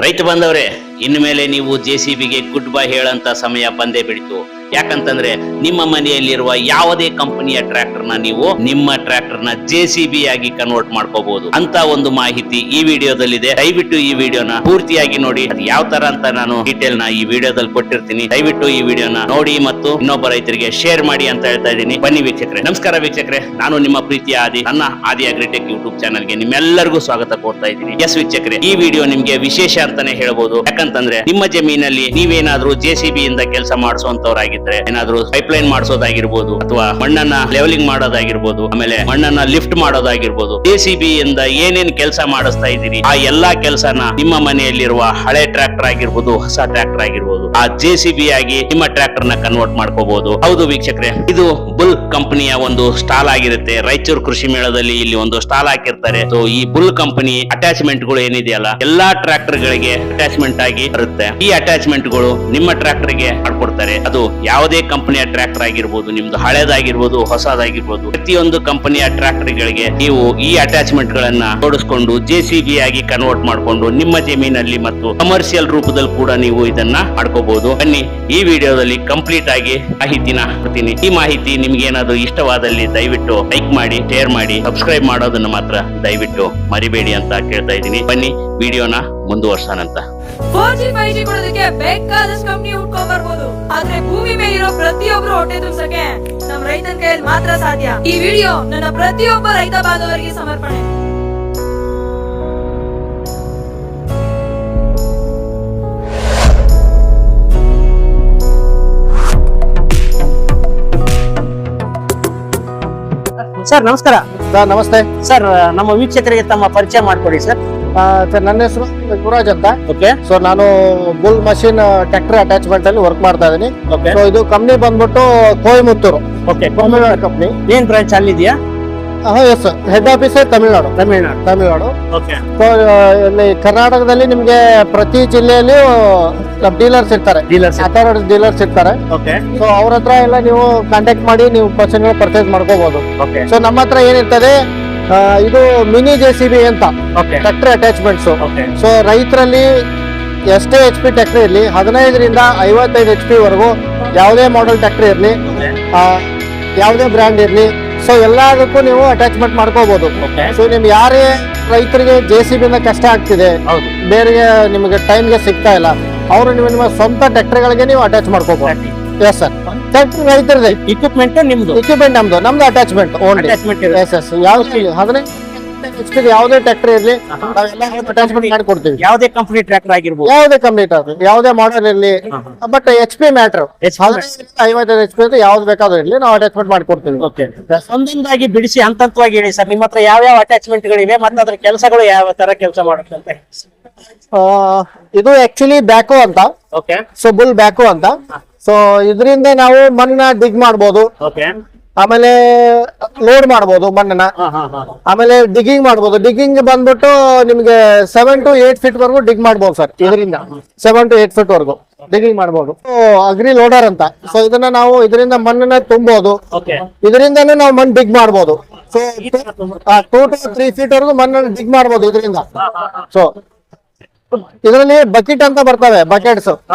ರೈತ ಬಂದವರೇ, ಇನ್ಮೇಲೆ ನೀವು ಜೆಸಿಬಿಗೆ ಗುಡ್ ಬೈ ಹೇಳಂತ ಸಮಯ ಬಂದೇ ಬಿಡ್ತು. ಯಾಕಂತಂದ್ರೆ ನಿಮ್ಮ ಮನೆಯಲ್ಲಿರುವ ಯಾವುದೇ ಕಂಪನಿಯ ಟ್ರ್ಯಾಕ್ಟರ್ ನ ನೀವು ನಿಮ್ಮ ಟ್ರ್ಯಾಕ್ಟರ್ ನ ಜೆಸಿಬಿ ಆಗಿ ಕನ್ವರ್ಟ್ ಮಾಡ್ಕೋಬಹುದು ಅಂತ ಒಂದು ಮಾಹಿತಿ ಈ ವಿಡಿಯೋದಲ್ಲಿದೆ. ದಯವಿಟ್ಟು ಈ ವಿಡಿಯೋನ ಪೂರ್ತಿಯಾಗಿ ನೋಡಿ. ಅದು ಯಾವ ತರ ಅಂತ ನಾನು ಡೀಟೇಲ್ ನ ಈ ವಿಡಿಯೋದಲ್ಲಿ ಕೊಟ್ಟಿರ್ತೀನಿ. ದಯವಿಟ್ಟು ಈ ವಿಡಿಯೋನ ನೋಡಿ ಮತ್ತು ಇನ್ನೊಬ್ಬ ರೈತರಿಗೆ ಶೇರ್ ಮಾಡಿ ಅಂತ ಹೇಳ್ತಾ ಇದ್ದೀನಿ. ಬನ್ನಿ ವೀಕ್ಷಕರೇ. ನಮಸ್ಕಾರ ವೀಕ್ಷಕರೇ, ನಾನು ನಿಮ್ಮ ಪ್ರೀತಿಯ ಆದಿ. ನನ್ನ ಆದಿ ಅಗ್ರಿಟೆಕ್ ಯೂಟ್ಯೂಬ್ ಚಾನಲ್ಗೆ ನಿಮ್ಮೆಲ್ಲರಿಗೂ ಸ್ವಾಗತ ಕೋರ್ತಾ ಇದ್ದೀನಿ. ಎಸ್ ವೀಕ್ಷಕರೇ, ಈ ವಿಡಿಯೋ ನಿಮ್ಗೆ ವಿಶೇಷ ಅಂತಾನೆ ಹೇಳ್ಬೋದು. ಯಾಕಂತಂದ್ರೆ ನಿಮ್ಮ ಜಮೀನಲ್ಲಿ ನೀವೇನಾದ್ರೂ ಜೆಸಿಬಿ ಇಂದ ಕೆಲಸ ಮಾಡಿಸುವಂತವ್ರಾಗಿ ಏನಾದ್ರೂ ಪೈಪ್ಲೈನ್ ಮಾಡಿಸೋದಾಗಿರ್ಬೋದು, ಅಥವಾ ಮಣ್ಣನ್ನ ಲೆವೆಲಿಂಗ್ ಮಾಡೋದಾಗಿರ್ಬೋದು, ಆಮೇಲೆ ಮಣ್ಣನ್ನ ಲಿಫ್ಟ್ ಮಾಡೋದಾಗಿರ್ಬೋದು, ಜೆಸಿಬಿ ಇಂದ ಏನೇನ್ ಕೆಲಸ ಮಾಡಿಸ್ತಾ ಇದ್ದೀರಿ ಆ ಎಲ್ಲಾ ಕೆಲಸನ ನಿಮ್ಮ ಮನೆಯಲ್ಲಿರುವ ಹಳೆ ಟ್ರ್ಯಾಕ್ಟರ್ ಆಗಿರ್ಬೋದು, ಹೊಸ ಟ್ರ್ಯಾಕ್ಟರ್ ಆಗಿರ್ಬೋದು, ಆ ಜೆಸಿಬಿ ಆಗಿ ನಿಮ್ಮ ಟ್ರ್ಯಾಕ್ಟರ್ ನ ಕನ್ವರ್ಟ್ ಮಾಡ್ಕೋಬಹುದು. ಹೌದು ವೀಕ್ಷಕರೇ, ಇದು ಬುಲ್ ಕಂಪನಿಯ ಒಂದು ಸ್ಟಾಲ್ ಆಗಿರುತ್ತೆ. ರಾಯಚೂರು ಕೃಷಿ ಮೇಳದಲ್ಲಿ ಇಲ್ಲಿ ಒಂದು ಸ್ಟಾಲ್ ಹಾಕಿರ್ತಾರೆ. ಸೊ ಈ ಬುಲ್ ಕಂಪನಿ ಅಟ್ಯಾಚ್ಮೆಂಟ್ ಗಳು ಏನಿದೆಯಲ್ಲ, ಎಲ್ಲಾ ಟ್ರ್ಯಾಕ್ಟರ್ ಗಳಿಗೆ ಅಟ್ಯಾಚ್ಮೆಂಟ್ ಆಗಿ ಬರುತ್ತೆ. ಈ ಅಟ್ಯಾಚ್ಮೆಂಟ್ ಗಳು ನಿಮ್ಮ ಟ್ರ್ಯಾಕ್ಟರ್ ಗೆ ಮಾಡ್ಕೊಡ್ತಾರೆ. ಅದು ಯಾವುದೇ ಕಂಪನಿಯ ಟ್ರ್ಯಾಕ್ಟರ್ ಆಗಿರ್ಬೋದು, ನಿಮ್ದು ಹಳೇದಾಗಿರ್ಬೋದು, ಹೊಸದಾಗಿರ್ಬೋದು, ಪ್ರತಿಯೊಂದು ಕಂಪನಿಯ ಟ್ರ್ಯಾಕ್ಟರ್ ಗಳಿಗೆ ನೀವು ಈ ಅಟ್ಯಾಚ್ಮೆಂಟ್ ಗಳನ್ನ ಜೋಡಿಸಿಕೊಂಡು ಜೆಸಿಬಿ ಆಗಿ ಕನ್ವರ್ಟ್ ಮಾಡಿಕೊಂಡು ನಿಮ್ಮ ಜಮೀನಲ್ಲಿ ಮತ್ತು ಕಮರ್ಷಿಯಲ್ ರೂಪದಲ್ಲಿ ಕೂಡ ನೀವು ಇದನ್ನ ಮಾಡ್ಕೋಬಹುದು. ಬನ್ನಿ ಈ ವಿಡಿಯೋದಲ್ಲಿ ಕಂಪ್ಲೀಟ್ ಆಗಿ ಮಾಹಿತಿನ ಕೊಡ್ತೀನಿ. ಈ ಮಾಹಿತಿ ನಿಮ್ಗೆ ಏನಾದ್ರು ಇಷ್ಟವಾದಲ್ಲಿ ದಯವಿಟ್ಟು ಲೈಕ್ ಮಾಡಿ, ಶೇರ್ ಮಾಡಿ, ಸಬ್ಸ್ಕ್ರೈಬ್ ಮಾಡೋದನ್ನ ಮಾತ್ರ ದಯವಿಟ್ಟು ಮರಿಬೇಡಿ ಅಂತ ಕೇಳ್ತಾ ಇದ್ದೀನಿ. ಬನ್ನಿ ವಿಡಿಯೋನ ಮುಂದುವರ್ಸೋಣಂತ. 4G 5G ಕೊಡೋದಕ್ಕೆ ಬೇಕಾದಷ್ಟು ಕಂಪನಿ ಹುಡ್ಕೊಂಡ್ ಬರ್ಬೋದು, ಆದ್ರೆ ಭೂಮಿ ಮೇಲಿರೋ ಪ್ರತಿಯೊಬ್ರು ಹೊಟ್ಟೆ ತುಂಬಸಕ್ಕೆ ನಮ್ ರೈತನ ಕೈಯಲ್ಲಿ ಮಾತ್ರ ಸಾಧ್ಯ. ಈ ವಿಡಿಯೋ ನನ್ನ ಪ್ರತಿಯೊಬ್ಬ ರೈತ ಬಾಂಧವರಿಗೆ ಸಮರ್ಪಣೆ. ಸರ್ ನಮಸ್ಕಾರ. ಸರ್ ನಮಸ್ತೆ ಸರ್, ನಮ್ಮ ವೀಕ್ಷಕರಿಗೆ ತಮ್ಮ ಪರಿಚಯ ಮಾಡ್ಕೊಡಿ ಸರ್. ಸರ್ ನನ್ನ ಹೆಸರು ಯುವರಾಜ್ ಅಂತ. ಓಕೆ. ಸೊ ನಾನು ಬುಲ್ ಮಷಿನ್ ಟ್ರ್ಯಾಕ್ಟರ್ ಅಟ್ಯಾಚ್ಮೆಂಟ್ ಅಲ್ಲಿ ವರ್ಕ್ ಮಾಡ್ತಾ ಇದ್ದೀನಿ. ಓಕೆ. ಸೊ ಇದು ಕಂಪ್ನಿ ಬಂದ್ಬಿಟ್ಟು ಕೊಯಮತ್ತೂರು ಓಕೆ. ತಮಿಳ್ನಾಡು ಕಂಪ್ನಿ. ಏನ್ ಬ್ರಾಂಚ್ ಅಲ್ಲಿದೆಯಾ? Yes sir, head office Tamil Nadu. Okay. So ಇಲ್ಲಿ ಕರ್ನಾಟಕದಲ್ಲಿ ನಿಮ್ಗೆ ಪ್ರತಿ ಜಿಲ್ಲೆಯಲ್ಲಿ ಡೀಲರ್ಸ್ ಇರ್ತಾರೆ, ಅಥಾರಿಟಿ ಡೀಲರ್ಸ್ ಇರ್ತಾರೆ. ಓಕೆ. ಸೊ ಅವ್ರ ಹತ್ರ ಎಲ್ಲ ನೀವು ಕಾಂಟ್ಯಾಕ್ಟ್ ಮಾಡಿ ನೀವು ಮಷಿನ್ಗಳು ಪರ್ಚೇಸ್ ಮಾಡ್ಕೋಬಹುದು. ಓಕೆ. ಸೊ ನಮ್ಮ ಹತ್ರ ಏನಿರ್ತದೆ, ಇದು ಮಿನಿ ಜೆಸಿಬಿ ಅಂತ okay. Tractor attachments. Okay. So ರೈತರಲ್ಲಿ ಎಷ್ಟೇ HP ಟ್ರ್ಯಾಕ್ಟರ್ ಇರಲಿ, 15ರಿಂದ 55 HP ವರೆಗೂ ಯಾವುದೇ ಮಾಡೆಲ್ ಟ್ರ್ಯಾಕ್ಟರ್ ಇರಲಿ, ಯಾವುದೇ ಬ್ರ್ಯಾಂಡ್ ಇರಲಿ, ಸೊ ಎಲ್ಲದಕ್ಕೂ ನೀವು ಅಟ್ಯಾಚ್ಮೆಂಟ್ ಮಾಡ್ಕೋಬಹುದು. ಓಕೆ. ಸೊ ನಿಮ್ಗೆ ಯಾರೇ ರೈತರಿಗೆ JCB ಇಂದ ಕಷ್ಟ ಆಗ್ತಿದೆ, ಹೌದು, ಬೇರೆ ನಿಮಗೆ ಟೈಮ್ಗೆ ಸಿಗ್ತಾ ಇಲ್ಲ, ಅವರು ನಿಮ್ಮ ಸ್ವಂತ ಟ್ರ್ಯಾಕ್ಟರ್ಗಳಿಗೆ ನೀವು ಅಟ್ಯಾಚ್ ಮಾಡ್ಕೋಬಹುದು. ಎಸ್ ಸರ್, ಟ್ರ್ಯಾಕ್ಟರ್ ರೈತರದೇ ಇಕ್ವಿಪ್ಮೆಂಟ್ ನಿಮ್ದು, ಇಕ್ವಿಪ್ಮೆಂಟ್ ನಮ್ದು attachment only. Attachment yes yes, ಯಾವ 15 HP ಯಾವುದೇ ಟ್ರ್ಯಾಕ್ಟರ್ ಇರಲಿ ನಾವೆಲ್ಲ ಅಟ್ಯಾಚ್ಮೆಂಟ್ ಮಾಡ್ಕೊಡ್ತೀವಿ. ಯಾವುದೇ ಕಂಪನಿ ಟ್ರ್ಯಾಕ್ಟರ್ ಆಗಿರ್ಬೋದು, ಯಾವುದೇ ಕಂಪ್ಲೀಟ್ ಆಗುತ್ತೆ, ಯಾವುದೇ ಮಾಡೆಲ್ ಇರಲಿ, ಬಟ್ HP ಮ್ಯಾಟರ್. 55 HP ಅಂತ ಯಾವ್ದು ಬೇಕಾದ್ರೂ ಇರಲಿ, ನಾವು ಅಟ್ಯಾಚ್ಮೆಂಟ್ ಮಾಡ್ಕೊಡ್ತೀವಿ. ಓಕೆ. ಒಂದೊಂದಾಗಿ ಬಿಡಿಸಿ ಹಂತವಾಗಿ ಹೇಳಿ ಸರ್. ನಿಮ್ಮ ಹತ್ರ ಯಾವ ಅಟ್ಯಾಚ್ಮೆಂಟ್ ಗಳಿವೆ ಮತ್ತೆ ಅದ್ರ ಕೆಲಸಗಳು ಯಾವ ತರ ಕೆಲಸ ಮಾಡುತ್ತೆ? ಇದು ಆಕ್ಚುಲಿ ಬ್ಯಾಕೋ ಅಂತ. ಓಕೆ. ಸೊ ಬುಲ್ ಬ್ಯಾಕೋ ಅಂತ. ಸೊ ಇದರಿಂದ ನಾವು ಮಣ್ಣನ್ನ ಡಿಗ್ ಮಾಡ್ಬೋದು, ಓಕೆ. ಆಮೇಲೆ ಲೋಡ್ ಮಾಡ್ಬೋದು ಮಣ್ಣನ್ನ, ಆಮೇಲೆ ಡಿಗ್ಗಿಂಗ್ ಮಾಡ್ಬೋದು. ಡಿಗ್ಗಿಂಗ್ ಬಂದ್ಬಿಟ್ಟು ನಿಮ್ಗೆ 7 to 8 feet ವರೆಗೂ ಡಿಗ್ ಮಾಡ್ಬೋದು ಸರ್. ಇದರಿಂದ 7 to 8 feet ವರೆಗೂ ಡಿಗ್ಗಿಂಗ್ ಮಾಡ್ಬೋದು. ಅಗ್ರಿ ಲೋಡರ್ ಅಂತ. ಸೊ ಇದನ್ನ ನಾವು ಇದರಿಂದ ಮಣ್ಣನ್ನ ತುಂಬೋದು, ಓಕೆ. ಇದರಿಂದನೂ ನಾವು ಮಣ್ಣು ಡಿಗ್ ಮಾಡ್ಬೋದು. ಸೊ 2 to 3 feet ವರೆಗೂ ಮಣ್ಣನ್ನು ಡಿಗ್ ಮಾಡ್ಬೋದು ಇದರಿಂದ. ಸೊ ಇದರಲ್ಲಿ ಬಕೆಟ್ ಅಂತ ಬರ್ತವೆ, ಬಕೆಟ್ಸ್.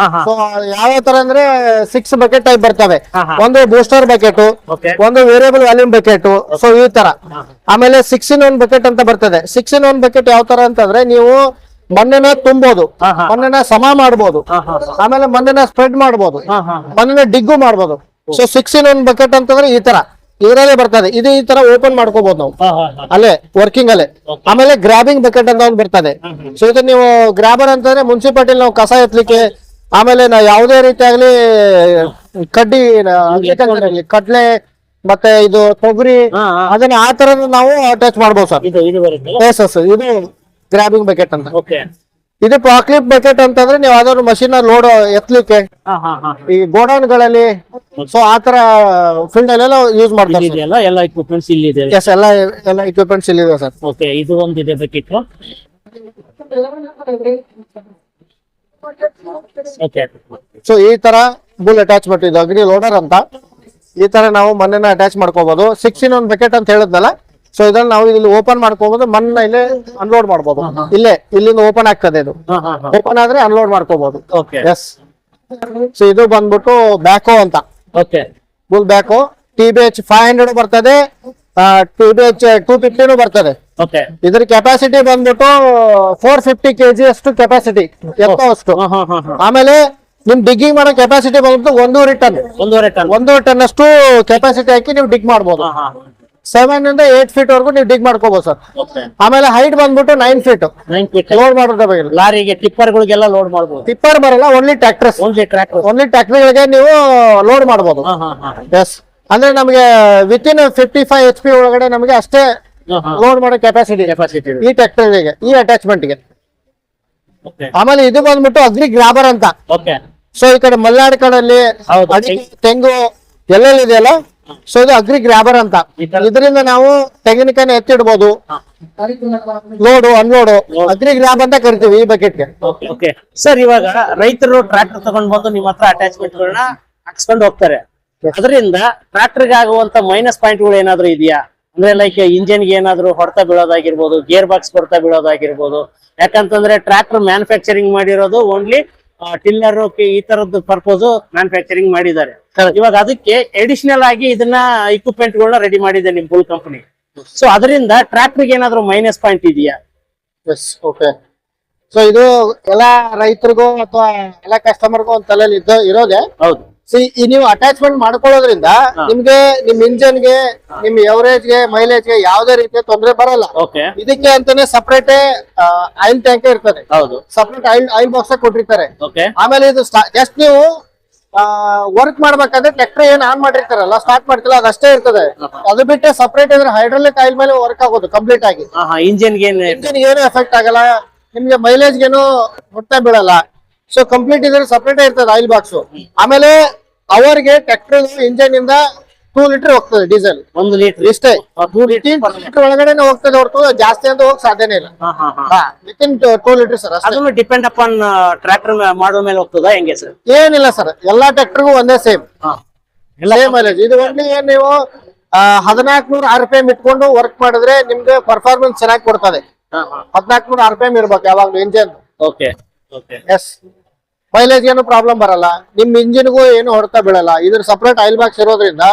ಸೊ ಯಾವ ತರ ಅಂದ್ರೆ 6 ಬಕೆಟ್ ಟೈಪ್ ಬರ್ತವೆ. ಒಂದು ಬೂಸ್ಟರ್ ಬಕೆಟ್, ಒಂದು ವೇರಿಯಬಲ್ ವ್ಯಾಲ್ಯೂಮ್ ಬಕೆಟ್. ಸೊ ಈ ತರ. ಆಮೇಲೆ 6-in-1 ಬಕೆಟ್ ಅಂತ ಬರ್ತದೆ. 6-in-1 ಬಕೆಟ್ ಯಾವ ತರ ಅಂತಂದ್ರೆ, ನೀವು ಮಣ್ಣನ್ನ ತುಂಬೋದು, ಮಣ್ಣನ್ನ ಸಮ ಮಾಡ್ಬೋದು, ಆಮೇಲೆ ಮಣ್ಣನ್ನ ಸ್ಪ್ರೆಡ್ ಮಾಡ್ಬೋದು, ಮಣ್ಣನ್ನ ಡಿಗ್ಗು ಮಾಡ್ಬೋದು. ಸೊ 6-in-1 ಬಕೆಟ್ ಅಂತಂದ್ರೆ ಈ ತರ ಇದರಲ್ಲೇ ಬರ್ತದೆ. ಇದು ಈ ತರ ಓಪನ್ ಮಾಡ್ಕೋಬಹುದು ನಾವು ಅಲ್ಲೇ ವರ್ಕಿಂಗ್ ಅಲ್ಲೇ. ಆಮೇಲೆ ಗ್ರಾಬಿಂಗ್ ಬಕೆಟ್ ಅಂತ ಒಂದು ಬರ್ತದೆ. ಸೊ ಇದು ನೀವು ಗ್ರಾಬರ್ ಅಂತಂದ್ರೆ ಮುನ್ಸಿಪಾಲಿಟಿ ನಾವು ಕಸ ಎತ್ತಲಿಕ್ಕೆ, ಆಮೇಲೆ ನಾವು ಯಾವುದೇ ರೀತಿ ಆಗ್ಲಿ ಕಡ್ಡಿ ಕಡ್ಲೆ ಮತ್ತೆ ಇದು ಕೊಬ್ಬರಿ, ಅದನ್ನ ಆ ತರ ನಾವು ಅಟ್ಯಾಚ್ ಮಾಡ್ಬೋದು ಸರ್. ಎಸ್ ಎಸ್, ಇದು ಗ್ರಾಬಿಂಗ್ ಬಕೆಟ್ ಅಂತ. ಇದು ಪಾಕ್ಲಿಪ್ ಬಕೆಟ್ ಅಂತಂದ್ರೆ ನೀವು ಯಾವ್ದಾದ್ರು ಮಷೀನ್ ಲೋಡ್ ಎತ್ತಲಿಕ್ಕೆ ಈ ಗೋಡೌನ್ ಗಳಲ್ಲಿ, ಸೊ ಆತರ ಫೀಲ್ಡ್ ಅಲ್ಲೆಲ್ಲ ಯೂಸ್ ಮಾಡ್ತಾರೆ. ಎಲ್ಲ ಇಕ್ವಿಪ್ಮೆಂಟ್ಸ್ ಇಲ್ಲಿ ಇದೆ. ಎಸ್, ಎಲ್ಲ ಇಕ್ವಿಪ್ಮೆಂಟ್ಸ್ ಇಲ್ಲಿ ಇದೆ ಸರ್. ಓಕೆ. ಇದು ಒಂದಿದೆ ಬಕೆಟ್. ಓಕೆ. ಸೊ ಈ ತರ ಬುಲ್ ಅಟ್ಯಾಚ್ಮೆಂಟ್ ಇದು ಅಗ್ರಿ ಲೋಡರ್ ಅಂತ. ಈ ತರ ನಾವು ಮಣ್ಣನ್ನ ಅಟ್ಯಾಚ್ ಮಾಡ್ಕೋಬಹುದು. 6-in-1 ಬಕೆಟ್ ಅಂತ ಹೇಳಿದ್ನಲ್ಲ, ಸೊ ಇದನ್ನ ನಾವು ಇಲ್ಲಿ ಓಪನ್ ಮಾಡ್ಕೋಬಹುದು, ಮಣ್ಣ ಇಲ್ಲಿ ಅನ್ಲೋಡ್ ಮಾಡ್ಬೋದು. ಇಲ್ಲಿಂದ ಓಪನ್ ಆಗ್ತದೆ, ಇದು ಓಪನ್ ಆದ್ರೆ ಅನ್ಲೋಡ್ ಮಾಡ್ಕೋಬಹುದು. Okay yes. ಸೊ ಇದು ಬಂದ್ಬಿಟ್ಟು ಬ್ಯಾಕೋ ಅಂತ, ಓಕೆ ಫುಲ್ ಬ್ಯಾಕೋ. TBH 500 ಬರ್ತದೆ, TBH 250 ಬರ್ತದೆ. ಓಕೆ ಇದ್ರ ಕೆಪಾಸಿಟಿ ಬಂದ್ಬಿಟ್ಟು 450 kg ಅಷ್ಟು ಕೆಪಾಸಿಟಿ, ಅಷ್ಟು. ಆಮೇಲೆ ನಿಮ್ ಡಿಗ್ಗಿಂಗ್ ಮಾಡೋ ಕೆಪಾಸಿಟಿ ಬಂದ್ಬಿಟ್ಟು 1.5 ಟನ್, 1.5 ಟನ್ ಅಷ್ಟು ಕೆಪಾಸಿಟಿ ಹಾಕಿ ನೀವು ಡಿಗ್ ಮಾಡ್ಬೋದು. 7 ಇಂದ 8 ಫೀಟ್ ವರೆಗೂ ನೀವು ಡಿಗ್ ಮಾಡ್ಕೋಬಹುದು ಸರ್. ಆಮೇಲೆ ಹೈಟ್ ಬಂದ್ಬಿಟ್ಟು 9 ಫೀಟ್ ಲೋಡ್ ಮಾಡೋದ್ರ ಬಗ್ಗೆ. ಲಾರಿಗೆ ಟಿಪ್ಪರ್ಗಳಿಗೆಲ್ಲ ಲೋಡ್ ಮಾಡಬಹುದು. ಟಿಪ್ಪರ್ ಬರಲ್ಲ, ಓನ್ಲಿ ಟ್ರ್ಯಾಕ್ಟರ್ಸ್, ಓನ್ಲಿ ಟ್ರ್ಯಾಕ್ಟರ್ಗಳಿಗೆ ನೀವು ಲೋಡ್ ಮಾಡಬಹುದು. ಎಸ್, ಅಂದ್ರೆ ನಮಗೆ ವಿತಿನ್ 55 HP ಒಳಗಡೆ ನಮಗೆ ಅಷ್ಟೇ ಲೋಡ್ ಮಾಡೋ ಕೆಪಾಸಿಟಿ ಈ ಟ್ರ್ಯಾಕ್ಟರ್ಗೆ, ಈ ಅಟ್ಯಾಚ್ಮೆಂಟ್ ಗೆ. ಆಮೇಲೆ ಇದು ಬಂದ್ಬಿಟ್ಟು ಅಗ್ರಿ ಗ್ರಾಬರ್ ಅಂತ. ಸೊ ಈ ಕಡೆ ಮಲೆನಾಡು ಕಡೆಯಲ್ಲಿ ಅಡಿಕೆ, ತೆಂಗು ಎಲ್ಲೆಲ್ಲಿ ಇದೆಯಲ್ಲ, ಸೊ ಇದು ಅಗ್ರಿ ಗ್ರಾಬರ್ ಅಂತ. ಇದರಿಂದ ನಾವು ತೆಂಗಿನಕಾಯಿನ ಎತ್ತಿಡ್ಬೋದು, ಲೋಡು ಅನ್ಲೋಡು, ಅಗ್ರಿ ಗ್ರಾಬ್ ಅಂತ ಕರಿತೀವಿ ಈ ಬಕೆಟ್ಗೆ. ಓಕೆ ಸರ್, ಇವಾಗ ರೈತರು ಟ್ರಾಕ್ಟರ್ ತಗೊಂಡ್ ಬಂದು ನಿಮ್ಮ ಹತ್ರ ಅಟ್ಯಾಚ್ಮೆಂಟ್ ಗಳನ್ನ ಹಾಕ್ಸ್ಕೊಂಡು ಹೋಗ್ತಾರೆ. ಅದರಿಂದ ಟ್ರಾಕ್ಟರ್ ಗೆ ಆಗುವಂತ ಮೈನಸ್ ಪಾಯಿಂಟ್ ಗಳು ಏನಾದ್ರು ಇದೆಯಾ? ಅಂದ್ರೆ ಲೈಕ್ ಇಂಜಿನ್ ಗೆ ಏನಾದ್ರು ಹೊಡೆತ ಬೀಳೋದಾಗಿರ್ಬೋದು, ಗೇರ್ ಬಾಕ್ಸ್ ಹೊಡೆತ ಬೀಳೋದಾಗಿರ್ಬೋದು. ಯಾಕಂತಂದ್ರೆ ಟ್ರಾಕ್ಟರ್ ಮ್ಯಾನುಫ್ಯಾಕ್ಚರಿಂಗ್ ಮಾಡಿರೋದು ಓನ್ಲಿ ಟಿಲ್ಲರ್ ಈ ತರದ್ದು ಪರ್ಪೋಸ್ ಮ್ಯಾನುಫ್ಯಾಕ್ಚರಿಂಗ್ ಮಾಡಿದ್ದಾರೆ. ಇವಾಗ ಅದಕ್ಕೆ ಎಡಿಷನಲ್ ಆಗಿ ಇದನ್ನ ಇಕ್ವಿಪ್ಮೆಂಟ್ ಗಳನ್ನ ರೆಡಿ ಮಾಡಿದೆ ನಿಮ್ ಫುಲ್ ಕಂಪನಿ. ಸೊ ಅದರಿಂದ ಟ್ರಾಕ್ಟರ್ ಗೆ ಏನಾದ್ರು ಮೈನಸ್ ಪಾಯಿಂಟ್ ಇದೆಯಾ? Yes, okay. ಸೊ ಇದು ಎಲ್ಲಾ ರೈತರಿಗೂ ಅಥವಾ ಎಲ್ಲಾ ಕಸ್ಟಮರ್ಗೂ ಒಂದ್ ತಲೆಯಲ್ಲಿ ಇರೋದೆ. ಹೌದು. ನೀವು ಅಟ್ಯಾಚ್ಮೆಂಟ್ ಮಾಡ್ಕೊಳ್ಳೋದ್ರಿಂದ ನಿಮ್ಗೆ ನಿಮ್ ಇಂಜನ್ ಗೆ, ನಿಮ್ ಎವರೇಜ್ ಗೆ, ಮೈಲೇಜ್ ಗೆ ಯಾವುದೇ ರೀತಿಯ ತೊಂದರೆ ಬರಲ್ಲ. ಇದಕ್ಕೆ ಅಂತಾನೆ ಸಪರೇಟ್ ಆಯಿಲ್ ಟ್ಯಾಂಕ್ ಇರ್ತದೆ, ಸಪರೇಟ್ ಆಯಿಲ್ ಬಾಕ್ಸ್ ಕೊಟ್ಟಿರ್ತಾರೆ. ಆಮೇಲೆ ಇದು ಜಸ್ಟ್ ನೀವು ವರ್ಕ್ ಮಾಡ್ಬೇಕಾದ್ರೆ ಟ್ರ್ಯಾಕ್ಟರ್ ಏನ್ ಆನ್ ಮಾಡಿರ್ತಾರಲ್ಲ, ಸ್ಟಾರ್ಟ್ ಮಾಡ್ತಿಲ್ಲ, ಅದಷ್ಟೇ ಇರ್ತದೆ. ಅದು ಬಿಟ್ಟರೆ ಸಪರೇಟ್ ಇದ್ರೆ ಹೈಡ್ರಾಲಿಕ್ ಆಯಿಲ್ ಮೇಲೆ ವರ್ಕ್ ಆಗೋದು ಕಂಪ್ಲೀಟ್ ಆಗಿ. ಇಂಜಿನ್ ಏನು ಎಫೆಕ್ಟ್ ಆಗಲ್ಲ, ನಿಮ್ಗೆ ಮೈಲೇಜ್ ಗೇನು ಹೊಟ್ಟೆ ಬೀಳಲ್ಲ. ಸೊ ಕಂಪ್ಲೀಟ್ ಇದ್ರೆ ಸಪರೇಟ್ ಇರ್ತದೆ ಆಯಿಲ್ ಬಾಕ್ಸ್. ಆಮೇಲೆ ಅವರ್ಗೆ ಟ್ರ್ಯಾಕ್ಟರ್ ಇಂಜಿನ್ ಇಂದ 2 ಲೀಟರ್ ಹೋಗ್ತದೆ ಡೀಸೆಲ್, 1 ಲೀಟರ್ ಇಷ್ಟೇ. 2 ಲೀಟರ್ ಒಳಗಡೆ ಹೋಗ್ತದೆ ಹೊರತು ಜಾಸ್ತಿ ಅಂತ ಹೋಗಕ್ ಸಾಧ್ಯನೇ ಇಲ್ಲ. Within 2 litre sir. ಅದನ್ನು ಡಿಪೆಂಡ್ ಅಪಾನ್ ಟ್ರ್ಯಾಕ್ಟರ್ ಮಾಡೋ ಮೇಲೆ ಹೋಗ್ತದ ಹೆಂಗೆ ಸರ್? ಏನಿಲ್ಲ ಸರ್, ಎಲ್ಲಾ ಟ್ರ್ಯಾಕ್ಟರ್ಗೂ ಒಂದೇ ಸೇಮ್ ಮೈಲೇಜ್. ಇದು ಒಳ್ಳೆ ಏನ್ ನೀವು 1400 RPM ಇಟ್ಕೊಂಡು ವರ್ಕ್ ಮಾಡಿದ್ರೆ ನಿಮ್ಗೆ ಪರ್ಫಾರ್ಮೆನ್ಸ್ ಚೆನ್ನಾಗಿ ಕೊಡ್ತದೆ. 1400 RPM ಇರ್ಬೇಕು ಯಾವಾಗ್ಲೂ ಇಂಜಿನ್. ಓಕೆ. ಎಸ್, ಮೈಲೇಜ್ ಏನು ಪ್ರಾಬ್ಲಮ್ ಬರಲ್ಲ, ನಿಮ್ ಇಂಜಿನ್ಗೂ ಏನು ಹೊಡೆತ ಬೀಳಲ್ಲ. ಇದ್ರ ಸಪರೇಟ್ ಆಯಿಲ್ ಬಾಕ್ಸ್ ಇರೋದ್ರಿಂದ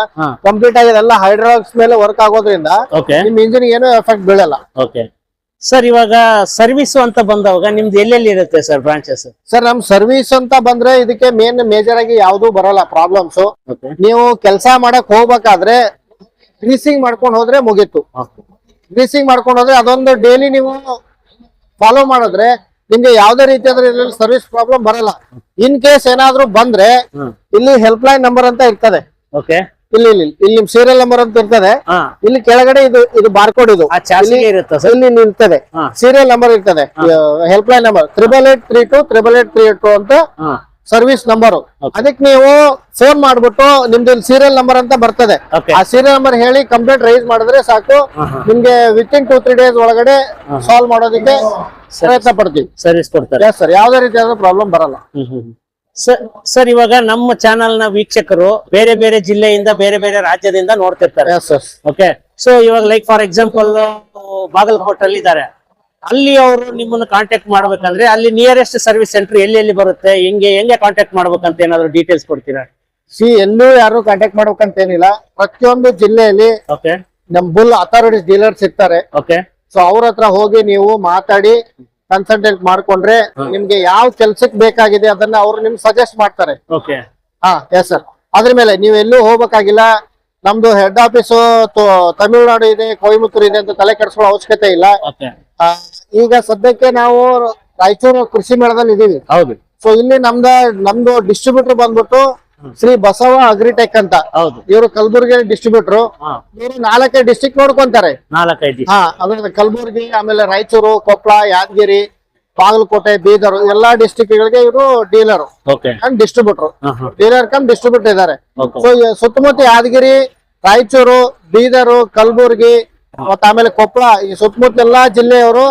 ಕಂಪ್ಲೀಟ್ ಆಗಿ ಎಲ್ಲ ಹೈಡ್ರಾಲಿಕ್ಸ್ ಮೇಲೆ ವರ್ಕ್ ಆಗೋದ್ರಿಂದ ನಿಮ್ ಇಂಜಿನ್ ಏನು ಎಫೆಕ್ಟ್ ಬೀಳಲ್ಲ. ಸರ್, ಇವಾಗ ಸರ್ವಿಸ್ ಅಂತ ಬಂದವಾಗ ನಿಮ್ದು ಎಲ್ಲೆಲ್ಲಿ ಇರುತ್ತೆ ಸರ್ ಬ್ರಾಂಚಸ್? ಸರ್, ನಮ್ ಸರ್ವಿಸ್ ಅಂತ ಬಂದ್ರೆ ಇದಕ್ಕೆ ಮೇಜರ್ ಆಗಿ ಯಾವ್ದು ಬರಲ್ಲ ಪ್ರಾಬ್ಲಮ್ಸ್. ನೀವು ಕೆಲಸ ಮಾಡಕ್ ಹೋಗ್ಬೇಕಾದ್ರೆ ಗ್ರೀಸಿಂಗ್ ಮಾಡ್ಕೊಂಡು ಹೋದ್ರೆ ಮುಗೀತು. ಗ್ರೀಸಿಂಗ್ ಮಾಡ್ಕೊಂಡು ಹೋದ್ರೆ ಅದೊಂದು ಡೈಲಿ ನೀವು ಫಾಲೋ ಮಾಡಿದ್ರೆ ನಿಮ್ಗೆ ಯಾವ್ದೇ ರೀತಿಯಾದ್ರೆ ಸರ್ವಿಸ್ ಪ್ರಾಬ್ಲಮ್ ಬರಲ್ಲ. ಇನ್ ಕೇಸ್ ಏನಾದ್ರು ಬಂದ್ರೆ ಇಲ್ಲಿ ಹೆಲ್ಪ್ ಲೈನ್ ನಂಬರ್ ಅಂತ ಇರ್ತದೆ. ಇಲ್ಲಿ ನಿಮ್ ಸೀರಿಯಲ್ ನಂಬರ್ ಅಂತ ಇರ್ತದೆ. ಇಲ್ಲಿ ಕೆಳಗಡೆ ಇದು ಬಾರ್ಕೋಡ್, ಇದು ಇಲ್ಲಿ ನಿಲ್ತದೆ, ಸೀರಿಯಲ್ ನಂಬರ್ ಇರ್ತದೆ. ಹೆಲ್ಪ್ ಲೈನ್ ನಂಬರ್ 8832 ಅಂತ ಸರ್ವಿಸ್ ನಂಬರ್. ಅದಕ್ಕೆ ನೀವು ಫೋನ್ ಮಾಡ್ಬಿಟ್ಟು ನಿಮ್ದು ಸೀರಿಯಲ್ ನಂಬರ್ ಅಂತ ಬರ್ತದೆ, ಆ ಸೀರಿಯಲ್ ನಂಬರ್ ಹೇಳಿ ಕಂಪ್ಲೇಂಟ್ ರೈಸ್ ಮಾಡಿದ್ರೆ ಸಾಕು. ನಿಮ್ಗೆ ವಿತಿನ್ 2-3 ಡೇಸ್ ಒಳಗಡೆ ಸಾಲ್ವ್ ಮಾಡೋದಕ್ಕೆ ಪ್ರಯತ್ನ ಪಡ್ತೀವಿ. ಸರ್ವಿಸ್ ಕೊಡ್ತಾರೆ ಸರ್, ಯಾವ್ದೇ ರೀತಿಯಾದ ಪ್ರಾಬ್ಲಮ್ ಬರಲ್ಲ. ಸರ್, ಇವಾಗ ನಮ್ಮ ಚಾನಲ್ ನ ವೀಕ್ಷಕರು ಬೇರೆ ಬೇರೆ ಜಿಲ್ಲೆಯಿಂದ, ಬೇರೆ ಬೇರೆ ರಾಜ್ಯದಿಂದ ನೋಡ್ತಿರ್ತಾರೆ. ಓಕೆ. ಸೊ ಇವಾಗ ಲೈಕ್ ಫಾರ್ ಎಕ್ಸಾಂಪಲ್ ಬಾಗಲಕೋಟೆ ಅಲ್ಲಿ ಇದ್ದಾರೆ, ಅಲ್ಲಿ ಅವರು ನಿಮ್ಮನ್ನು ಕಾಂಟ್ಯಾಕ್ಟ್ ಮಾಡ್ಬೇಕಂದ್ರೆ ಅಲ್ಲಿ ನಿಯರೆಸ್ಟ್ ಸರ್ವಿಸ್ ಸೆಂಟರ್ ಎಲ್ಲಿ ಬರುತ್ತೆ, ಹೆಂಗೆ ಕಾಂಟ್ಯಾಕ್ಟ್ ಮಾಡ್ಬೇಕಂತ ಏನಾದ್ರು ಡೀಟೇಲ್ಸ್ ಕೊಡ್ತೀರಾ? ಎಲ್ಲೂ ಯಾರು ಕಾಂಟ್ಯಾಕ್ಟ್ ಮಾಡ್ಬೇಕಂತ ಏನಿಲ್ಲ. ಪ್ರತಿಯೊಂದು ಜಿಲ್ಲೆಯಲ್ಲಿ ನಮ್ ಬುಲ್ ಅಥಾರಿಟೀಸ್ ಡೀಲರ್ಸ್ ಇರ್ತಾರೆ. ಸೊ ಅವ್ರ ಹತ್ರ ಹೋಗಿ ನೀವು ಮಾತಾಡಿ ಕನ್ಸಲ್ಟೆಂಟ್ ಮಾಡ್ಕೊಂಡ್ರೆ ನಿಮ್ಗೆ ಯಾವ ಕೆಲ್ಸಕ್ಕೆ ಬೇಕಾಗಿದೆ ಅದನ್ನ ಅವ್ರು ನಿಮ್ಗೆ ಸಜೆಸ್ಟ್ ಮಾಡ್ತಾರೆ. Yes sir. ಅದ್ರ ಮೇಲೆ ನೀವು ಎಲ್ಲೂ ಹೋಗ್ಬೇಕಾಗಿಲ್ಲ. ನಮ್ದು ಹೆಡ್ ಆಫೀಸು ತಮಿಳುನಾಡು ಇದೆ, ಕೊಯಮತ್ತೂರು ಇದೆ ಅಂತ ತಲೆ ಕೆಡಿಸ್ಕೊಳ್ಳೋ ಅವಶ್ಯಕತೆ ಇಲ್ಲ. ಈಗ ಸದ್ಯಕ್ಕೆ ನಾವು ರಾಯಚೂರು ಕೃಷಿ ಮೇಳದಲ್ಲಿ ಇದೀವಿ. ಸೊ ಇಲ್ಲಿ ನಮ್ದು ಡಿಸ್ಟ್ರಿಬ್ಯೂಟರ್ ಬಂದ್ಬಿಟ್ಟು ಶ್ರೀ ಬಸವ ಅಗ್ರಿಟೆಕ್ ಅಂತ. ಇವರು ಕಲಬುರ್ಗಿ ಡಿಸ್ಟ್ರಿಬ್ಯೂಟರ್. ಇವರು 4 ಡಿಸ್ಟ್ರಿಕ್ಟ್ ನೋಡ್ಕೊಂತಾರೆ. ಅದ್ರ ಕಲಬುರ್ಗಿ, ಆಮೇಲೆ ರಾಯಚೂರು, ಕೊಪ್ಪಳ, ಯಾದಗಿರಿ, ಬಾಗಲಕೋಟೆ, ಬೀದರ್ ಎಲ್ಲಾ ಡಿಸ್ಟ್ರಿಕ್ಟ್ ಗಳಿಗೆ ಇವರು dealer and distributor. Dealer come distributor ಇದಾರೆ. ಸೊ ಸುತ್ತಮುತ್ತ ಯಾದಗಿರಿ, ರಾಯಚೂರು, ಬೀದರ್, ಕಲಬುರ್ಗಿ ಮತ್ತ ಆಮೇಲೆ ಕೊಪ್ಪಳ, ಈ ಸುತ್ತಮುತ್ತ ಎಲ್ಲಾ ಜಿಲ್ಲೆಯವರು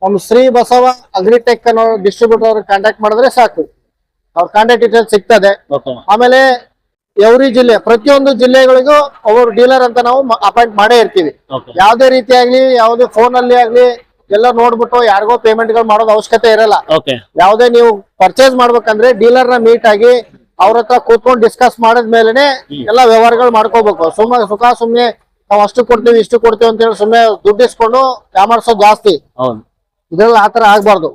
ನಮ್ಮ ಶ್ರೀ ಬಸವ ಅಗ್ರಿಟೆಕ್ ಅನ್ನೋ ಡಿಸ್ಟ್ರಿಬ್ಯೂಟರ್ ಕಾಂಟ್ಯಾಕ್ಟ್ ಮಾಡಿದ್ರೆ ಸಾಕು, ಅವ್ರ ಕಾಂಟ್ಯಾಕ್ಟ್ ಡೀಟೇಲ್ಸ್ ಸಿಗ್ತದೆ. ಆಮೇಲೆ ಎವ್ರಿ ಜಿಲ್ಲೆ ಪ್ರತಿಯೊಂದು ಜಿಲ್ಲೆಗಳಿಗೂ ಅವರು ಡೀಲರ್ ಅಂತ ನಾವು ಅಪಾಯಿಂಟ್ ಮಾಡೇ ಇರ್ತೀವಿ. Okay. ಯಾವ್ದೇ ರೀತಿ ಆಗ್ಲಿ ಯಾವ್ದೇ ಫೋನ್ ಅಲ್ಲಿ ಆಗ್ಲಿ ಎಲ್ಲ ನೋಡ್ಬಿಟ್ಟು ಯಾರಿಗೋ ಪೇಮೆಂಟ್ ಗಳು ಮಾಡೋದು ಅವಶ್ಯಕತೆ ಇರಲ್ಲ. ಓಕೆ ಯಾವ್ದೇ ನೀವು ಪರ್ಚೇಸ್ ಮಾಡ್ಬೇಕಂದ್ರೆ ಡೀಲರ್ ನ ಮೀಟ್ ಆಗಿ ಅವ್ರ ಹತ್ರ ಕೂತ್ಕೊಂಡು ಡಿಸ್ಕಸ್ ಮಾಡಿದ್ಮೇಲೆನೆ ಎಲ್ಲ ವ್ಯವಹಾರಗಳು ಮಾಡ್ಕೋಬೇಕು. ಸುಮ್ನೆ ನಾವು ಅಷ್ಟು ಕೊಡ್ತೀವಿ ಇಷ್ಟು ಕೊಡ್ತೀವಿ ಅಂತ ಹೇಳಿ ಸುಮ್ನೆ ದುಡ್ಡು ಇಸ್ಕೊಂಡು ಯಾಮಾರ್ಸೋದು ಜಾಸ್ತಿ. ಹೌದು ಇದ್ರಲ್ಲಿ ಆತರ ಆಗ್ಬಾರ್ದು.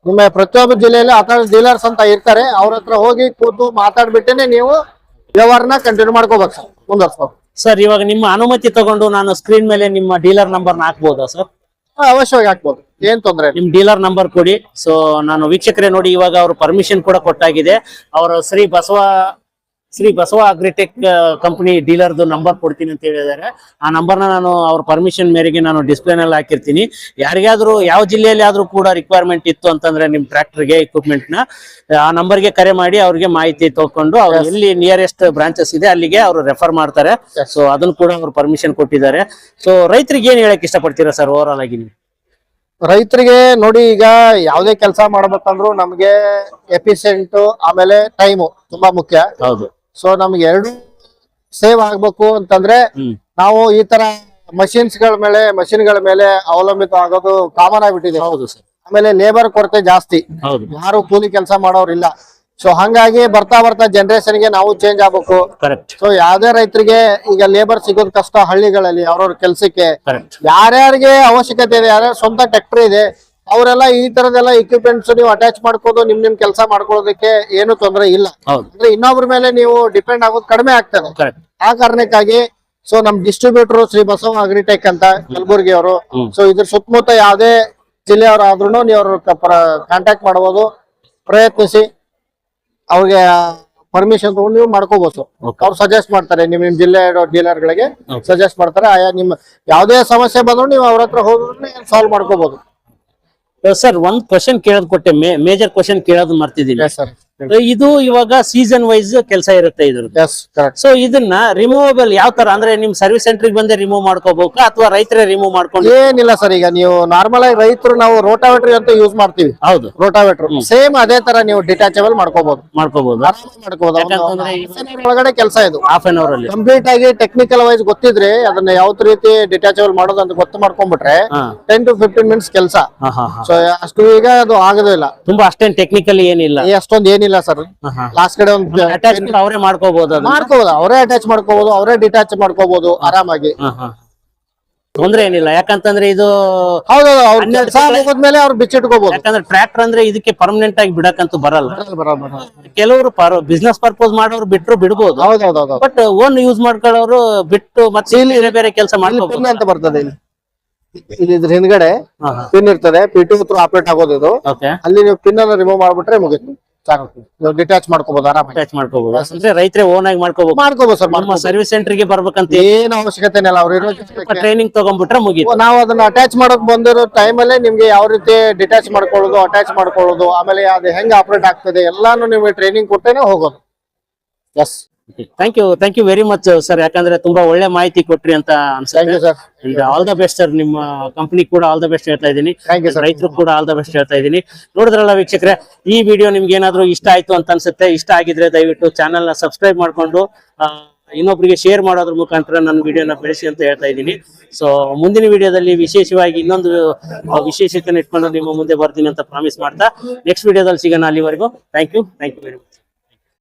ನಿಮ್ಮ ಪ್ರತಿಯೊಬ್ಬ ಜಿಲ್ಲೆಯಲ್ಲಿ ಆತರ ಡೀಲರ್ಸ್ ಅಂತ ಇರ್ತಾರೆ, ಅವ್ರ ಹತ್ರ ಹೋಗಿ ಕೂತು ಮಾತಾಡ್ಬಿಟ್ಟೇನೆ ನೀವು ವ್ಯವಹಾರನ ಕಂಟಿನ್ಯೂ ಮಾಡ್ಕೋಬೇಕು ಸರ್, ಮುಂದುವರ್ಸ್ಬೇಕು. ಸರ್. ಇವಾಗ ನಿಮ್ಮ ಅನುಮತಿ ತಗೊಂಡು ನಾನು ಸ್ಕ್ರೀನ್ ಮೇಲೆ ನಿಮ್ಮ ಡೀಲರ್ ನಂಬರ್ ಹಾಕ್ಬೋದಾ ಸರ್? ಅವಶ್ಯವಾಗಿ ಹಾಕ್ಬೋದು, ಏನ್ ತೊಂದ್ರೆ ಇಲ್ಲ. ನಿಮ್ ಡೀಲರ್ ನಂಬರ್ ಕೊಡಿ. ಸೊ ನಾನು ವೀಕ್ಷಕರೇ ನೋಡಿ, ಇವಾಗ ಅವರು ಪರ್ಮಿಷನ್ ಕೂಡ ಕೊಟ್ಟಾಗಿದೆ. ಅವರು ಶ್ರೀ ಬಸವ ಅಗ್ರಿಟೆಕ್ ಕಂಪನಿ ಡೀಲರ್ದು ನಂಬರ್ ಕೊಡ್ತೀನಿ ಅಂತ ಹೇಳಿದ್ದಾರೆ. ಆ ನಂಬರ್ನ ನಾನು ಅವ್ರ ಪರ್ಮಿಷನ್ ಮೇರೆಗೆ ನಾನು ಡಿಸ್ಪ್ಲೇನಲ್ಲಿ ಹಾಕಿರ್ತೀನಿ. ಯಾರಿಗಾದ್ರೂ ಯಾವ ಜಿಲ್ಲೆಯಲ್ಲಿ ಆದ್ರೂ ಕೂಡ ರಿಕ್ವೈರ್ಮೆಂಟ್ ಇತ್ತು ಅಂತಂದ್ರೆ ನಿಮ್ ಟ್ರ್ಯಾಕ್ಟರ್ಗೆ ಇಕ್ವಿಪ್ಮೆಂಟ್ ನ ಆ ನಂಬರ್ಗೆ ಕರೆ ಮಾಡಿ ಅವ್ರಿಗೆ ಮಾಹಿತಿ ತಗೊಂಡು ಅವ್ರು ಎಲ್ಲಿ ನಿಯರೆಸ್ಟ್ ಬ್ರಾಂಚಸ್ ಇದೆ ಅಲ್ಲಿಗೆ ಅವರು ರೆಫರ್ ಮಾಡ್ತಾರೆ. ಸೊ ಅದನ್ನು ಕೂಡ ಅವ್ರು ಪರ್ಮಿಷನ್ ಕೊಟ್ಟಿದ್ದಾರೆ. ಸೊ ರೈತರಿಗೆ ಏನ್ ಹೇಳಕ್ ಇಷ್ಟಪಡ್ತೀರಾ ಸರ್ ಓವರ್ ಆಲ್ ಆಗಿ ನೀವು? ರೈತರಿಗೆ ನೋಡಿ, ಈಗ ಯಾವ್ದೇ ಕೆಲಸ ಮಾಡ್ಬೇಕಂದ್ರು ನಮ್ಗೆ ಎಫಿಷಿಯಂಟ್ ಆಮೇಲೆ ಟೈಮು ತುಂಬಾ ಮುಖ್ಯ. ಹೌದು. ಸೊ ನಮ್ಗೆ ಎರಡು ಸೇವ್ ಆಗ್ಬೇಕು ಅಂತಂದ್ರೆ ನಾವು ಈ ತರ ಮಷಿನ್ಗಳ ಮೇಲೆ ಅವಲಂಬಿತ ಆಗೋದು ಕಾಮನ್ ಆಗ್ಬಿಟ್ಟಿದೆ. ಹೌದು ಸರ್. ಆಮೇಲೆ ಲೇಬರ್ ಕೊರತೆ ಜಾಸ್ತಿ, ಹೌದು. ಯಾರು ಕೂಲಿ ಕೆಲಸ ಮಾಡೋರಿಲ್ಲ. ಸೊ ಹಂಗಾಗಿ ಬರ್ತಾ ಜನರೇಷನ್ ಗೆ ನಾವು ಚೇಂಜ್ ಆಗ್ಬೇಕು. ಕರೆಕ್ಟ್. ಸೊ ಯಾವ್ದೇ ರೈತರಿಗೆ ಈಗ ಲೇಬರ್ ಸಿಗೋದ್ ಕಷ್ಟ ಹಳ್ಳಿಗಳಲ್ಲಿ ಅವ್ರವ್ರ ಕೆಲ್ಸಕ್ಕೆ. ಕರೆಕ್ಟ್. ಯಾರ್ಯಾರಿಗೆ ಅವಶ್ಯಕತೆ ಇದೆ, ಯಾರ್ಯಾರ ಸ್ವಂತ ಟ್ರ್ಯಾಕ್ಟರ್ ಇದೆ ಅವರೆಲ್ಲ ಈ ತರದೆಲ್ಲ ಇಕ್ವಿಪ್ಮೆಂಟ್ಸ್ ನೀವು ಅಟ್ಯಾಚ್ ಮಾಡ್ಕೋದು ನಿಮ್ ಕೆಲಸ ಮಾಡ್ಕೊಳ್ಳೋದಕ್ಕೆ ಏನು ತೊಂದರೆ ಇಲ್ಲ. ಹೌದು. ಅಂದ್ರೆ ಇನ್ನೊಬ್ರ ಮೇಲೆ ನೀವು ಡಿಪೆಂಡ್ ಆಗೋದು ಕಡಿಮೆ ಆಗ್ತದೆ. ಕರೆಕ್ಟ್. ಆ ಕಾರಣಕ್ಕಾಗಿ ಸೊ ನಮ್ ಡಿಸ್ಟ್ರಿಬ್ಯೂಟರ್ ಶ್ರೀ ಬಸವ ಅಗ್ರಿಟೆಕ್ ಅಂತ ಕಲಬುರ್ಗಿ ಅವರು. ಸೊ ಇದ್ರ ಸುತ್ತಮುತ್ತ ಯಾವ್ದೇ ಜಿಲ್ಲೆಯವ್ರಾದ್ರೂ ನೀವು ಅವ್ರ ಕಾಂಟ್ಯಾಕ್ಟ್ ಮಾಡಬಹುದು, ಪ್ರಯತ್ನಿಸಿ ಅವ್ರಿಗೆ ಪರ್ಮಿಷನ್ ತಗೊಂಡು ನೀವು ಮಾಡ್ಕೋಬಹುದು. ಅವ್ರು ಸಜೆಸ್ಟ್ ಮಾಡ್ತಾರೆ, ನಿಮ್ ಜಿಲ್ಲೆ ಡೀಲರ್ ಗಳಿಗೆ ಸಜೆಸ್ಟ್ ಮಾಡ್ತಾರೆ. ಆಯಾ ನಿಮ್ಮ ಯಾವ್ದೇ ಸಮಸ್ಯೆ ಬಂದ್ರು ನೀವು ಅವ್ರ ಹತ್ರ ಹೋದ್ರೆ ಸಾಲ್ವ್ ಮಾಡ್ಕೋಬಹುದು. ಸರ್ ಒಂದ್ ಕ್ವಶನ್ ಕೇಳೋದ್ ಕೊಟ್ಟೆ, ಮೇಜರ್ ಕ್ವಶನ್ ಕೇಳೋದು ಮರ್ತಿದ್ದೀನಿ. ಇದು ಇವಾಗ ಸೀಸನ್ ವೈಸ್ ಕೆಲಸ ಇರುತ್ತೆ ಇದ್ರದ್ದು. ಸೊ ಇದನ್ನ ರಿಮೂವಬಲ್ ಯಾವ ತರ ಅಂದ್ರೆ ನಿಮ್ ಸರ್ವಿಸ್ ಸೆಂಟರ್ ಬಂದೆ ರಿಮೂವ್ ಮಾಡ್ಕೋಬೇಕಾ ಅಥವಾ ರೈತರೇ ರಿಮೂವ್ ಮಾಡ್ಕೊಂಡು? ಏನಿಲ್ಲ ಸರ್, ಈಗ ನೀವು ನಾರ್ಮಲ್ ಆಗಿ ರೈತರು ನಾವು ರೋಟಾವೇಟರ್ ಅಂತ ಯೂಸ್ ಮಾಡ್ತೀವಿ. ಹೌದು. ರೋಟಾವೇಟರ್ ಸೇಮ್ ಅದೇ ತರ ನೀವು ಡಿಟ್ಯಾಚಬಲ್ ಮಾಡ್ಕೋಬಹುದು. ಒಳಗಡೆ ಕೆಲಸ ಇದು ಹಾಫ್ ಅನ್ ಅವರ್ ಅಲ್ಲಿ ಕಂಪ್ಲೀಟ್ ಆಗಿ ಟೆಕ್ನಿಕಲ್ ವೈಸ್ ಗೊತ್ತಿದ್ರೆ ಅದನ್ನ ಯಾವ ರೀತಿ ಡಿಟ್ಯಾಚಬಲ್ ಮಾಡೋದು ಅಂತ ಗೊತ್ತು ಮಾಡ್ಕೊಂಡ್ಬಿಟ್ರೆ 10 to 15 ಮಿನಿಟ್ಸ್ ಕೆಲಸ. ಸೊ ಅಷ್ಟು ಈಗ ಅದು ಆಗೋದಿಲ್ಲ. ತುಂಬಾ ಅಷ್ಟೇನ್ ಟೆಕ್ನಿಕಲಿ ಏನಿಲ್ಲ, ಅಷ್ಟೊಂದು ಏನಿಲ್ಲ ಸರ್. ಲಾಸ್ಟ್ ಕಡೆ ಒಂದು ಅಟ್ಯಾಚ್ಮೆಂಟ್ ಅವರೇ ಮಾಡ್ಕೋಬಹುದು, ಅವರೇ ಅಟ್ಯಾಚ್ ಮಾಡ್ಕೋಬಹುದು, ಅವರೇ ಡಿಟ್ಯಾಚ್ ಮಾಡ್ಕೋಬಹುದು ಆರಾಮಾಗಿ. ತೊಂದ್ರೆ ಏನಿಲ್ಲ. ಯಾಕಂತಂದ್ರೆ ಇದು ಹೌದೌದು, ಅವ್ರ ಕೆಲಸ ಮುಗಿದ್ಮೇಲೆ ಅವ್ರು ಬಿಚ್ಚಿಟ್ಕೋಬಹುದು. ಯಾಕಂದ್ರೆ ಟ್ರ್ಯಾಕ್ಟರ್ ಅಂದ್ರೆ ಇದಕ್ಕೆ ಪರ್ಮನೆಂಟ್ ಆಗಿ ಬಿಡಕ್ಕಂತೂ ಬರಲ್ಲ. ಕೆಲವರು ಬಿಸ್ನೆಸ್ ಪರ್ಪೋಸ್ ಮಾಡೋರು ಬಿಟ್ರು ಬಿಡ್ಬೋದು. ಹೌದೌದು. ಬಟ್ ಓನ್ ಯೂಸ್ ಮಾಡ್ಕೊಳ್ಳೋರು ಬಿಟ್ಟು ಮತ್ತೆ ಬೇರೆ ಬೇರೆ ಕೆಲಸ ಮಾಡ್ಕೋಬಹುದು ಅಂತ ಬರ್ತದೆ. ಇಲ್ಲಿ ಇದ್ರ ಹಿಂದ್ಗಡೆ ಪಿನ್ ಇರ್ತದೆ, P2 ಥ್ರೂ ಆಪರೇಟ್ ಆಗೋದು ಇದು. ಅಲ್ಲಿ ನೀವು ಪಿನ್ ಅನ್ನು ರಿಮೂವ್ ಮಾಡ್ಬಿಟ್ರೆ ಮುಗಿತು, ಡಿಟ್ಯಾಚ್ ಮಾಡ್ಕೋಬಹುದು, ಆರಾಮ ಅಟ್ಯಾಚ್ ಮಾಡ್ಕೋಬಹುದು. ಅಂದ್ರೆ ರೈತರೇ ಓನ್ ಆಗಿ ಮಾಡ್ಕೋಬಹುದು ಸರ್. ನಮ್ಮ ಸರ್ವಿಸ್ ಸೆಂಟರ್ ಗೆ ಬರ್ಬೇಕಂತ ಏನು ಅವಶ್ಯಕತೆ ಇಲ್ಲ. ಅವ್ರು ಟ್ರೈನಿಂಗ್ ತಗೊಂಡ್ಬಿಟ್ರೆ ಮುಗಿತು. ನಾವು ಅದನ್ನ ಅಟ್ಯಾಚ್ ಮಾಡಕ್ ಬಂದಿರೋ ಟೈಮ್ ಅಲ್ಲೇ ನಿಮ್ಗೆ ಯಾವ ರೀತಿ ಡಿಟ್ಯಾಚ್ ಮಾಡ್ಕೊಳ್ಳೋದು, ಅಟ್ಯಾಚ್ ಮಾಡ್ಕೊಳ್ಳೋದು, ಆಮೇಲೆ ಅದು ಹೆಂಗ್ ಆಪರೇಟ್ ಆಗ್ತದೆ ಎಲ್ಲಾನು ನಿಮ್ಗೆ ಟ್ರೈನಿಂಗ್ ಕೊಟ್ಟೇನೆ ಹೋಗೋದು. Yes, thank you very much sir. ಯಾಕಂದ್ರೆ ತುಂಬಾ ಒಳ್ಳೆ ಮಾಹಿತಿ ಕೊಟ್ರಿ ಅಂತ ಅನ್ಸುತ್ತೆ. All the best sir. ನಿಮ್ಮ ಕಂಪನಿ ಕೂಡ ಆಲ್ ದ ಬೆಸ್ಟ್ ಹೇಳ್ತಾ ಇದ್ದೀನಿ. ರೈತರು ಕೂಡ ಆಲ್ ದ ಬೆಸ್ಟ್ ಹೇಳ್ತಾ ಇದ್ದೀನಿ. ನೋಡಿದ್ರಲ್ಲ ವೀಕ್ಷಕರೇ, ಈ ವಿಡಿಯೋ ನಿಮ್ಗೆ ಏನಾದ್ರು ಇಷ್ಟ ಆಯ್ತು ಅಂತ ಅನ್ಸುತ್ತೆ. ಇಷ್ಟ ಆಗಿದ್ರೆ ದಯವಿಟ್ಟು ಚಾನೆಲ್ ನ ಸಬ್ಸ್ಕ್ರೈಬ್ ಮಾಡ್ಕೊಂಡು ಇನ್ನೊಬ್ರಿಗೆ ಶೇರ್ ಮಾಡೋದ್ರ ಮುಖಾಂತರ ನನ್ನ ವಿಡಿಯೋನ ಬೆಳೆಸಿ ಅಂತ ಹೇಳ್ತಾ ಇದ್ದೀನಿ. ಸೊ ಮುಂದಿನ ವಿಡಿಯೋದಲ್ಲಿ ವಿಶೇಷವಾಗಿ ಇನ್ನೊಂದು ವಿಶೇಷತೆಯನ್ನು ಇಟ್ಕೊಂಡು ನಿಮ್ಮ ಮುಂದೆ ಬರ್ತೀನಿ ಅಂತ ಪ್ರಾಮಿಸ್ ಮಾಡ್ತಾ ನೆಕ್ಸ್ಟ್ ವಿಡಿಯೋದಲ್ಲಿ ಸಿಗೋಣ. ಅಲ್ಲಿವರೆಗೂ ಥ್ಯಾಂಕ್ ಯು ವೆರಿ ಮಚ್.